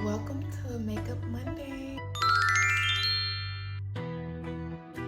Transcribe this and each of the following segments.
Welcome to Makeup Monday.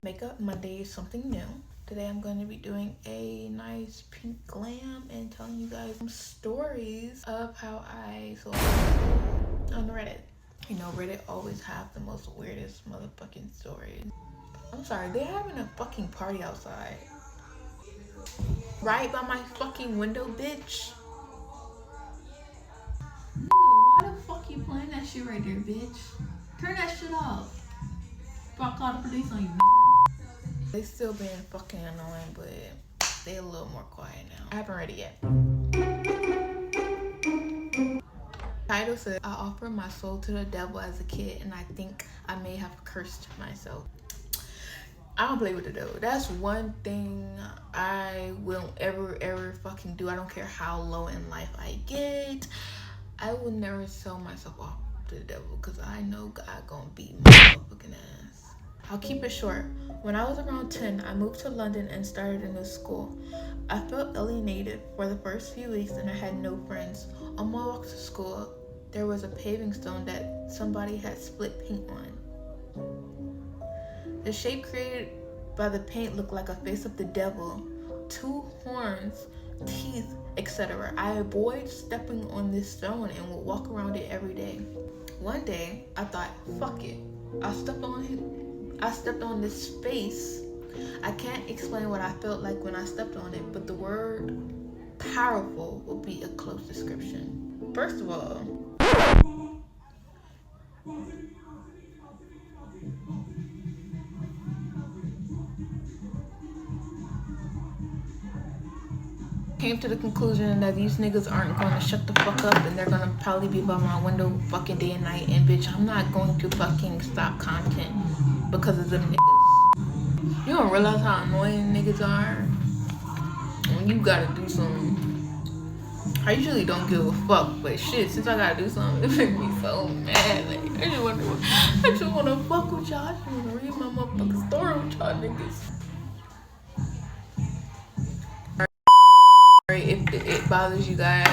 Makeup Monday is something new. Today I'm going to be doing a nice pink glam and telling you guys some stories of how I saw on Reddit. You know, Reddit always have the most weirdest motherfucking stories. I'm sorry, they're having a fucking party outside. Right by my fucking window, bitch. Why the fuck you playing that shit right there, bitch? Turn that shit off. Fuck, call the police on you, nigga. They still being fucking annoying, but they a little more quiet now. I haven't read it yet. Title says, I offered my soul to the devil as a kid, and I think I may have cursed myself. I don't play with the devil. That's one thing I won't ever fucking do. I don't care how low in life I get. I will never sell myself off to the devil because I know God gonna beat my motherfucking ass. I'll keep it short. When I was around 10, I moved to London and started a new school. I felt alienated for the first few weeks and I had no friends. On my walk to school, there was a paving stone that somebody had split paint on. The shape created by the paint looked like a face of the devil, 2 horns, teeth, etc. I avoid stepping on this stone and would walk around it every day. One day, I thought, fuck it. I stepped on this face. I can't explain what I felt like when I stepped on it, but the word powerful would be a close description. First of all, came to the conclusion that these niggas aren't going to shut the fuck up and they're going to probably be by my window fucking day and night. And bitch, I'm not going to fucking stop content because of them niggas. You don't realize how annoying niggas are when you gotta do something. I usually don't give a fuck, but shit, since I gotta do something, it makes me so mad. Like, I just wanna fuck with y'all. I just wanna read my motherfucking story with y'all niggas. If it bothers you guys,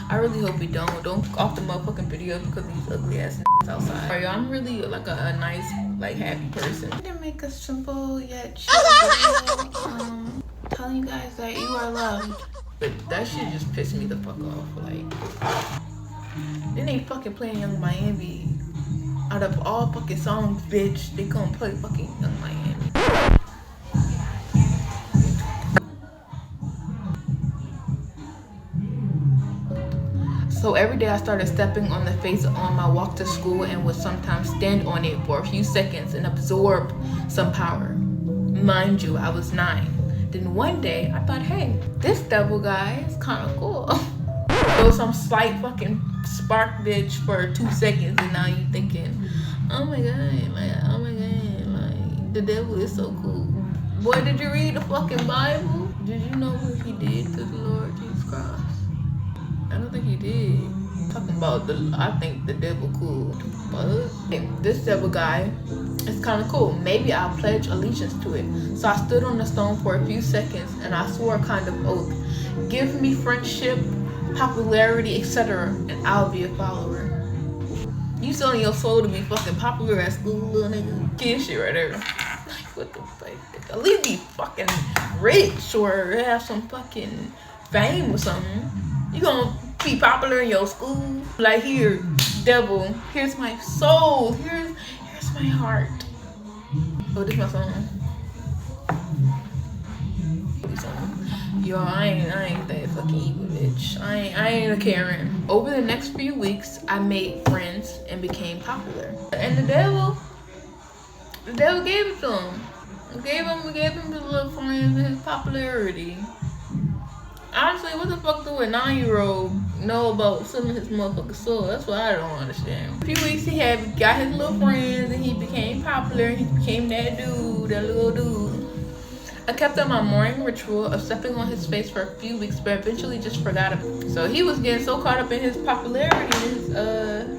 I really hope you don't off the motherfucking video because these ugly ass niggas outside. Sorry, I'm really like a nice, like happy person. I didn't make a simple yet chill video, telling you guys that you are loved. But that shit just pissed me the fuck off. Like, then they fucking playing Young Miami. Out of all fucking songs, bitch, they gonna play fucking Young Miami. So every day I started stepping on the face on my walk to school and would sometimes stand on it for a few seconds and absorb some power. Mind you, I was 9. Then one day I thought, hey, this devil guy is kind of cool. There was some slight fucking spark, bitch, for 2 seconds, and now you thinking, oh my god, like the devil is so cool. Boy, did you read the fucking Bible? Did you know what he did to the Lord Jesus Christ? I don't think he did. Talking about I think the devil cool. But this devil guy is kind of cool. Maybe I'll pledge allegiance to it. So I stood on the stone for a few seconds and I swore a kind of oath. Give me friendship, popularity, etc. and I'll be a follower. You selling your soul to be fucking popular at school, little nigga. Kid shit right there. Like, what the fuck? At least be fucking rich or have some fucking fame or something. You gonna be popular in your school? Like, here, devil, here's my soul, here's my heart. Oh, this my song. Yo, I ain't that fucking evil, bitch. I ain't a Karen. Over the next few weeks, I made friends and became popular. And the devil gave it to him. Gave him his little friends and his popularity. Honestly, what the fuck do a 9-year-old know about selling his motherfucking soul? That's what I don't understand. A few weeks he got his little friends and he became popular and he became that little dude. I kept up my morning ritual of stepping on his face for a few weeks, but eventually just forgot about it. So he was getting so caught up in his popularity and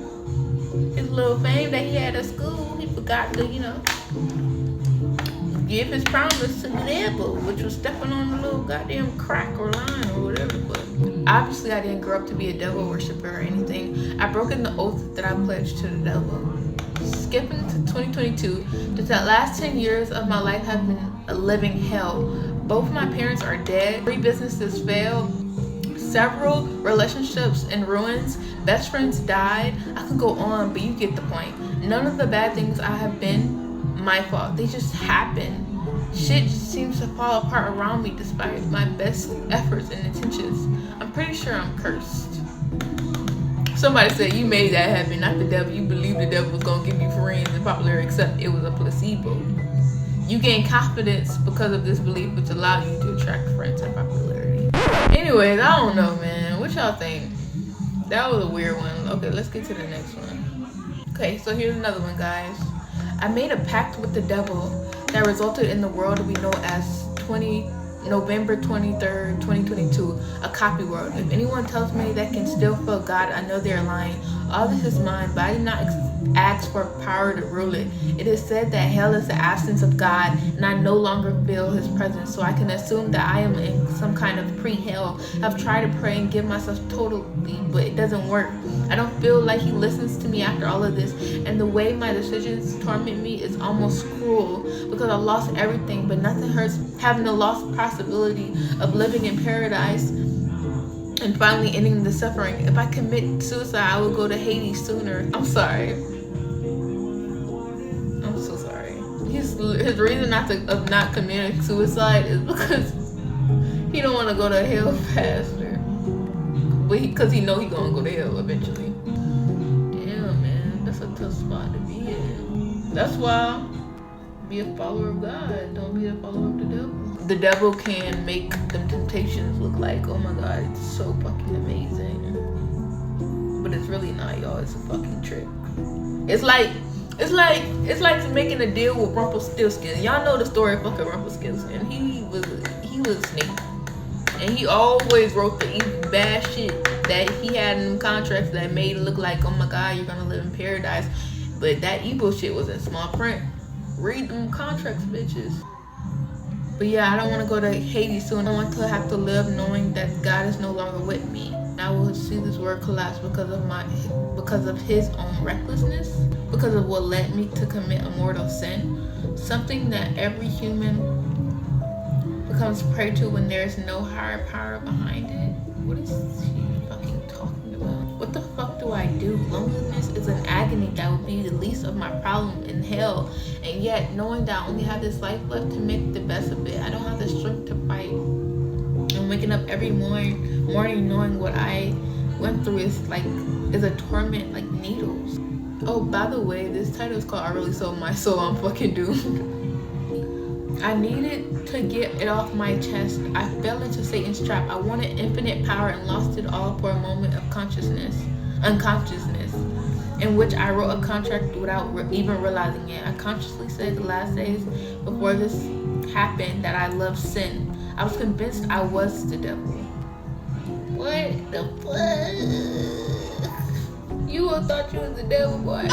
his little fame that he had at school, he forgot to, give his promise to the devil, which was stepping on the little goddamn crack or line or whatever. But Obviously, I didn't grow up to be a devil worshiper or anything. I broken the oath that I pledged to the devil. Skipping to 2022, the last 10 years of my life have been a living hell. Both my parents are dead, 3 businesses failed, several relationships in ruins, best friends died. I could go on, but you get the point. None of the bad things I have been my fault. They just happen. Shit just seems to fall apart around me despite my best efforts and intentions. I'm pretty sure I'm cursed. Somebody said you made that happen, not the devil. You believed the devil was gonna give you friends and popularity, except it was a placebo. You gain confidence because of this belief, which allowed you to attract friends and popularity. Anyways, I don't know, man. What y'all think? That was a weird one. Okay, let's get to the next one. Okay, so here's another one, guys. I made a pact with the devil that resulted in the world we know as November 23rd, 2022, a copy world. If anyone tells me that can still feel God, I know they're lying. All this is mine, but I did not ask for power to rule it. It is said that hell is the absence of God, and I no longer feel his presence, so I can assume that I am in some kind of pre-hell. I've tried to pray and give myself totally, but it doesn't work. I don't feel like he listens to me after all of this, and the way my decisions torment me is almost cruel, because I lost everything, but nothing hurts having the lost possibility of living in paradise and finally ending the suffering. If I commit suicide, I will go to Hades sooner. I'm sorry. I'm so sorry. His reason of not committing suicide is because he don't want to go to hell faster. But because he know he gonna go to hell eventually. Damn, man, that's a tough spot to be in. That's why be a follower of God. Don't be a follower of the devil. The devil can make them temptations look like, oh my God, it's so fucking amazing. But it's really not, y'all. It's a fucking trick. It's like making a deal with Rumpelstiltskin. Y'all know the story of fucking Rumpelstiltskin. He was a snake, and he always wrote the even bad shit that he had in them contracts that made it look like, oh my God, you're gonna live in paradise. But that evil shit was in small print. Read them contracts, bitches. But yeah, I don't want to go to Hades soon. I want to have to live knowing that God is no longer with me. I will see this world collapse because of his own recklessness, because of what led me to commit a mortal sin, something that every human becomes prey to when there's no higher power behind it. What is he fucking talking about? What the fuck do I do? Loneliness is an agony that would be the least of my problem in hell, and yet knowing that I only have this life left to make the best of it, I don't have the strength to fight. And waking up every morning knowing what I went through is a torment like needles. Oh, by the way, this title is called I Really Sold My Soul, I'm Fucking Doomed. I needed to get it off my chest. I fell into Satan's trap. I wanted infinite power and lost it all for a moment of unconsciousness, in which I wrote a contract without even realizing it. I consciously said the last days before this happened that I loved sin. I was convinced I was the devil. What the fuck? You all thought you was the devil, boy.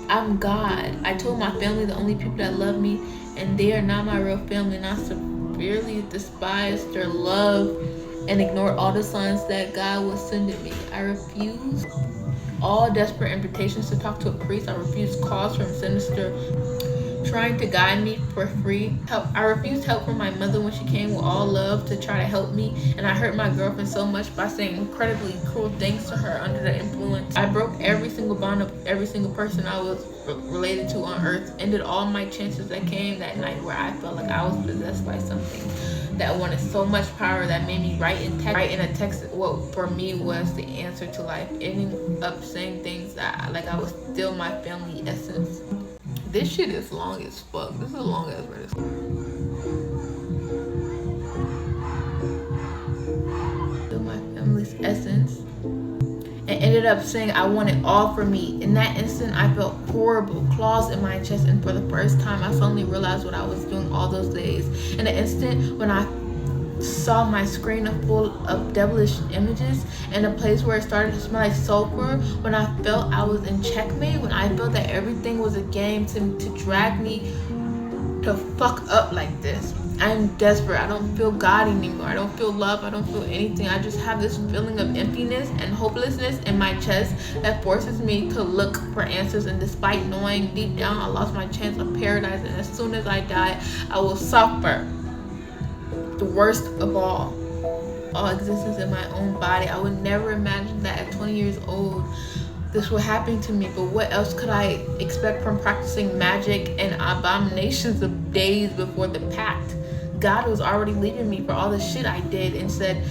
I'm God. I told my family the only people that love me, and they are not my real family, and I severely despise their love and ignore all the signs that God was sending me. I refused all desperate invitations to talk to a priest. I refused calls from sinister trying to guide me for free. I refused help from my mother when she came with all love to try to help me, and I hurt my girlfriend so much by saying incredibly cruel things to her under the influence. I broke every single bond of every single person I was related to on earth, ended all my chances that came that night where I felt like I was possessed by something that wanted so much power that made me write in a text what for me was the answer to life, ending up saying things that like I was still my family essence. This shit is long as fuck. This is a long ass verse. Still my family's essence. And ended up saying I wanted all for me. In that instant, I felt horrible claws in my chest, and for the first time, I suddenly realized what I was doing all those days. In the instant when I saw my screen full of devilish images, and a place where it started to smell like sulfur, when I felt I was in checkmate, when I felt that everything was a game to drag me to fuck up like this. I'm desperate. I don't feel God anymore. I don't feel love. I don't feel anything. I just have this feeling of emptiness and hopelessness in my chest that forces me to look for answers. And despite knowing deep down I lost my chance of paradise, and as soon as I die, I will suffer the worst of all existence in my own body. I would never imagine that at 20 years old this would happen to me, but what else could I expect from practicing magic and abominations of days before the pact? God was already leaving me for all the shit I did and said,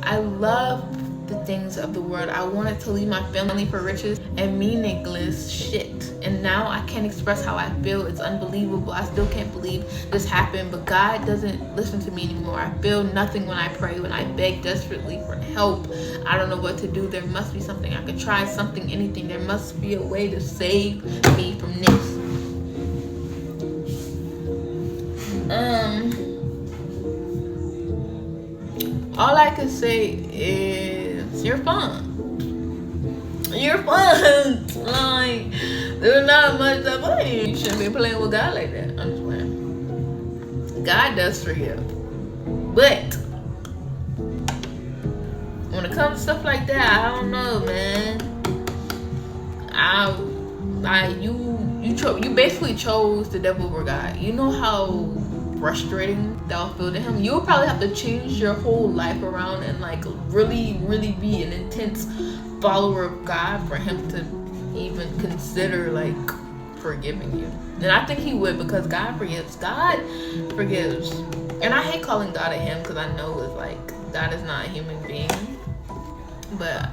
I love the things of the world. I wanted to leave my family for riches and meaningless shit. And now I can't express how I feel. It's unbelievable. I still can't believe this happened, but God doesn't listen to me anymore. I feel nothing when I pray, when I beg desperately for help. I don't know what to do. There must be something I could try, something, anything. There must be a way to save me from this. All I can say is you're fun. You're fun. Like, there's not much to play. You shouldn't be playing with God like that. I'm just playing. God does forgive. But when it comes to stuff like that, I don't know, man. You basically chose the devil over God. You know how frustrating that'll feel to him. You'll probably have to change your whole life around and like really, really be an intense follower of God for him to even consider like forgiving you. And I think he would, because God forgives. God forgives. And I hate calling God a him, because I know it's like God is not a human being. But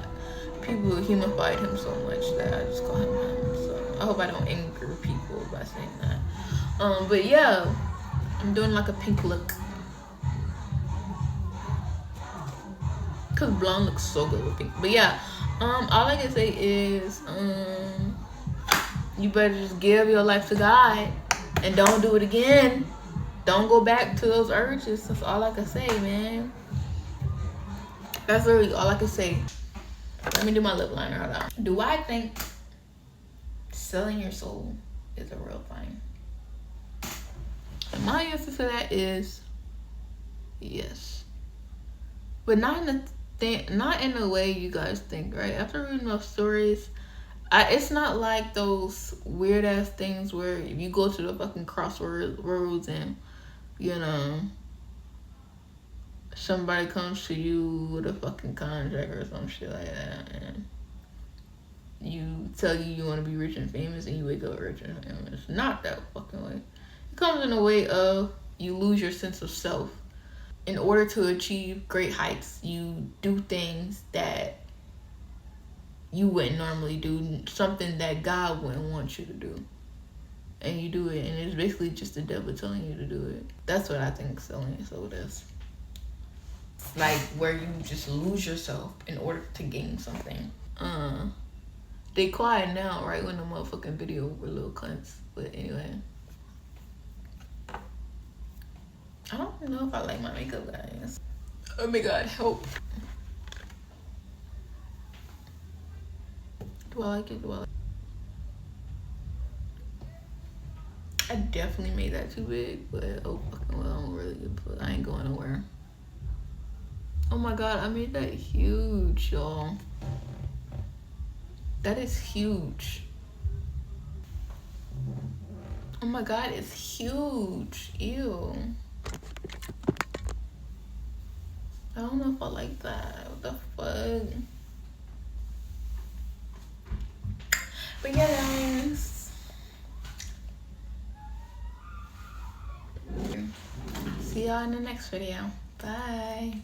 people humanified him so much that I just call him him. So I hope I don't anger people by saying that. But yeah, I'm doing like a pink look, cause blonde looks so good with pink. But yeah, all I can say is you better just give your life to God and don't do it again. Don't go back to those urges. That's all I can say, man. That's literally all I can say. Let me do my lip liner. Hold on. Do I think selling your soul is a real thing? And my answer to that is yes, but not in the way you guys think, right? After reading those stories, it's not like those weird ass things where if you go to the fucking crossroads and somebody comes to you with a fucking contract or some shit like that, and you tell you want to be rich and famous, and you wake up rich and famous. Not that fucking way. It comes in a way of you lose your sense of self. In order to achieve great heights, you do things that you wouldn't normally do, something that God wouldn't want you to do, and you do it, and it's basically just the devil telling you to do it. That's what I think selling your soul is. Like where you just lose yourself in order to gain something. They quiet now, right when the motherfucking video were little cunts. But anyway, I don't know if I like my makeup, guys. Oh my god, help. Do I like it? I definitely made that too big, but oh fucking well, I'm really good. I ain't going nowhere. Oh my god, I made that huge, y'all. That is huge. Oh my god, it's huge. Ew. I don't know if I like that. What the fuck? But yeah, guys. See y'all in the next video. Bye.